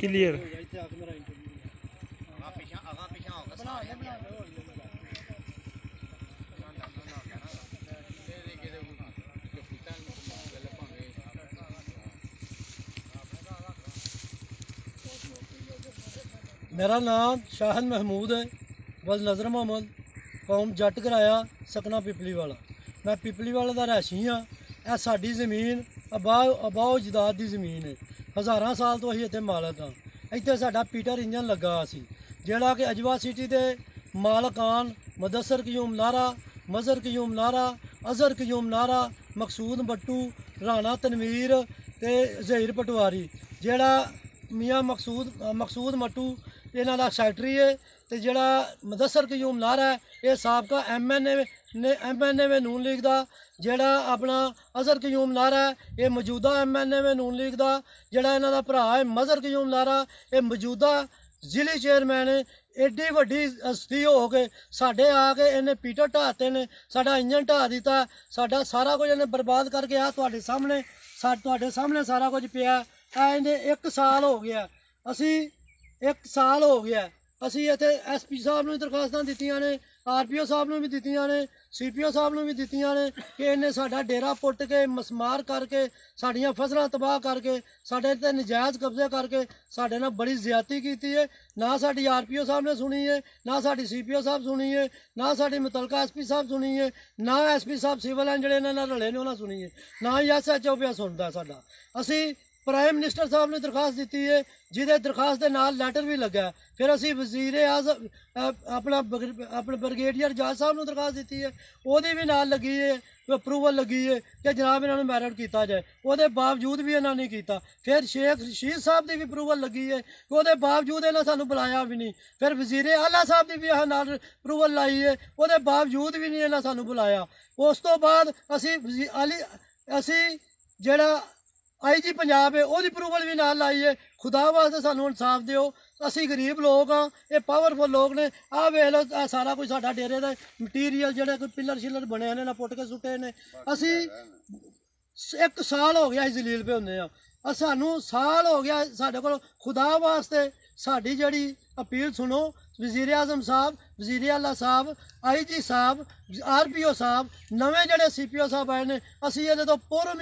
Clear मेरा नाम Shahn Mahmood है, वल नज़र मोहम्मद, कौम जट कराया, सकना पिपली वाला। मैं पिपली वाले का रहायशी हाँ। यह साड़ी ज़मीन अबाओ जदाद की ज़मीन है। हज़ारां साल तो असीं इत्थे मालक हाँ। इत्थे साडा पीटर इंजन लगा सी, जिहड़ा कि अजवा सिटी के मालकान मुदस्सर क्यूम नारा, मज़हर क्यूम नारा, अज़हर क्यूम नारा, मकसूद बट्टू, राणा तनवीर ते ज़हीर पटवारी, जिहड़ा मियाँ मकसूद मट्टू इन्हां दा सैकटरी है, तो जिहड़ा मुदस्सर क्यूम नारा है ये साबका MNA नून लीग का, जिहड़ा अपना अज़हर क्यूम नारा है ये मौजूदा MNA नून लीग का, जिहड़ा इन्हां दा भरा है मज़हर क्यूम नारा ये मौजूदा जिले चेयरमैन है। एड्डी वड्डी हस्ती हो के साढ़े आके इन्हें पीटर ढाते ने, साडा इंजन ढा दिता, साडा सारा कुछ इन्हें बर्बाद करके आ तुहाडे सामने सारा कुछ पिया। इन्हें 1 साल हो गया, असी 1 साल हो गया असी इत्थे SP साहब नूं दरखास्तां दित्तियां ने, RPO साहब नूं भी दित्तियां ने, CPO साहब नूं भी दित्तियां ने कि इन्हें साडा डेरा पुट के मसमार करके साडियां फसलां तबाह करके साडे ते नजायज़ कब्जे करके साडे नाल बड़ी ज़्यादती कीती है। ना साडी RPO साहब ने सुनी है, ना साडी CPO साहब सुनी है, ना साडी मुतलका SP साहब सुनी है, ना SP साहब सिविल एंड जिहड़े इन्हां नाल रले ने उन्हां सुनी है, ना ही SHO पिया सुनदा साडा। असी प्राइम मिनिस्टर साहब ने दरखास्त दी है, जिहदे दरखास्त के नाल लैटर भी लगा। फिर असी वजीर आज़म अपने ब्रिगेडियर जज साहब ने दरखास्त दी है, वही भी नाल लगी है, अप्रूवल लगी है कि जनाब इन्होंने मैरिट किया जाए, वो बावजूद भी इन्होंने नहीं किया। फिर शेख रशीद साहब की भी अप्रूवल लगी है, वो बावजूद इन्हें सानू बुलाया भी नहीं। फिर वजीर आला साहब की भी नाल अप्रूवल लाई है, वो बावजूद भी नहीं इन्हें सानू बुलाया। उस तो बाद असी जिहड़ा IG पंजाब है वही अप्रूवल भी नाल लाई है। खुदा वास्ते सानू इंसाफ दिओ, असी गरीब लोग हाँ, ये पावरफुल लोग ने। आ वेख लो सारा कुछ साडा डेरे का मटीरियल जिहड़े कोई पिलर शिलर बने ने ना पुट के सुटे ने। असी 1 साल हो गया जलील पे होंदे आ, सानू साल हो गया साडे कोल। खुदा वास्ते साडी जिहड़ी अपील सुनो, वजीर आज़म साहब, वजीर आला साहब, IG साहब, RPO साहब, नवे जिहड़े CPO साहब आए ने, असी इहदे तो पुर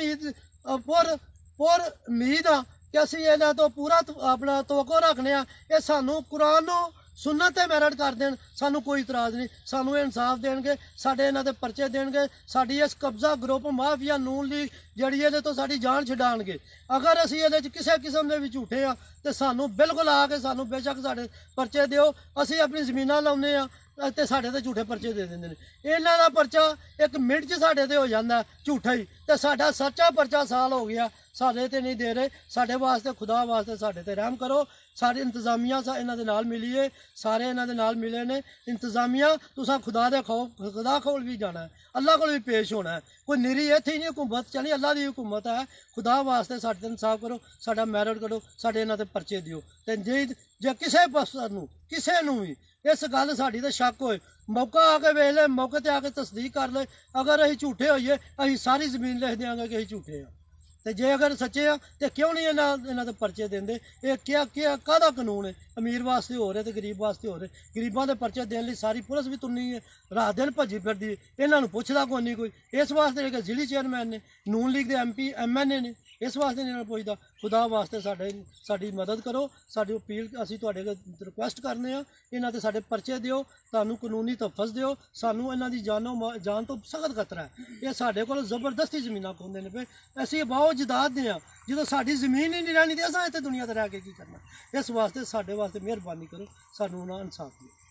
उम्मीद हाँ कि असी इन्हां तो पूरा अपना तवक्को रखने आ। ये सानू कुरान सुन्नत ते मैरिट कर देन, सानू कोई इतराज़ नहीं। सानू इंसाफ देणगे, साडे इन्हां दे परचे देणगे, साडी इस कब्जा ग्रुप माफिया नून लीग जिहड़ी इहदे तो साडी जान छडाणगे। अगर असी इहदे च किसी किस्म दे भी झूठे आ ते सानू बिल्कुल आके सानू बेशक साडे परचे दिओ। असी अपनी ज़मीनां लाउने आ ते साडे ते झूठे परचे दे दिंदे ने। इन्हां दा परचा 1 मिनट च साडे ते हो जांदा झूठा ही, ते साडा सच्चा परचा साल हो गया साडे ते नहीं दे रहे। साडे वास्ते खुदा वास्ते साडे ते रहम करो। सारी इंतजामिया इन्हां दे नाल मिली है, सारे इन्हां दे नाल मिले ने। इंतजामिया तुसां खुदा कोल भी जाना है, अल्लाह कोल भी पेश होना है। कोई निरी इत्थे नहीं हुकूमत चली, अल्लाह की हुकूमत है। खुदा वास्ते साडे ते इंसाफ करो, साडा मैरिट करो, साडे इन्हां दे परचे दिओ। ते जे किसी पासे किसी नूं भी इस गल साडी ते शक होए, मौका आके वेख ले, मौके ते आके तस्दीक कर ले। अगर असीं झूठे होइए असीं सारी ज़मीन लिख देंगे कि असीं झूठे हाँ, तो जे अगर सच्चे हाँ तो क्यों नहीं इन्हां दे परचे देंदे। ये क्या काहदा कानून है? अमीर वास्ते हो रहे तो गरीब वास्ते हो रहे। गरीबां दे परचे देने लई सारी पुलिस भी तुन्नी है, रात दिन भजी फिरदी है, इन्हां नूं पुछदा कोई नहीं कोई। इस वास्ते जेह्के जिले चेयरमैन ने, नून लीग के MP MNA ने, इस वास्ते नहीं पुछदा। खुदा वास्ते साडी मदद करो, साडी अपील असीं तुहाडे रिक्वेस्ट करने आ, इन्हां ते साडे परचे दिओ, सानू कानूनी तहफ़्फ़ुज़ दिओ। सानू इन्हां दी जान तो सख्त खतरा है। ये साडे कोल जबरदस्ती ज़मीनां खोंदे ने पे, असीं बहुत जदाद दे आं। जो साडी ज़मीन ही नहीं रहनी तो असां इत्थे दुनिया ते रह के की करना। इस वास्ते साडे वास्ते मेहरबानी करो, सानू ना इंसाफ दिओ।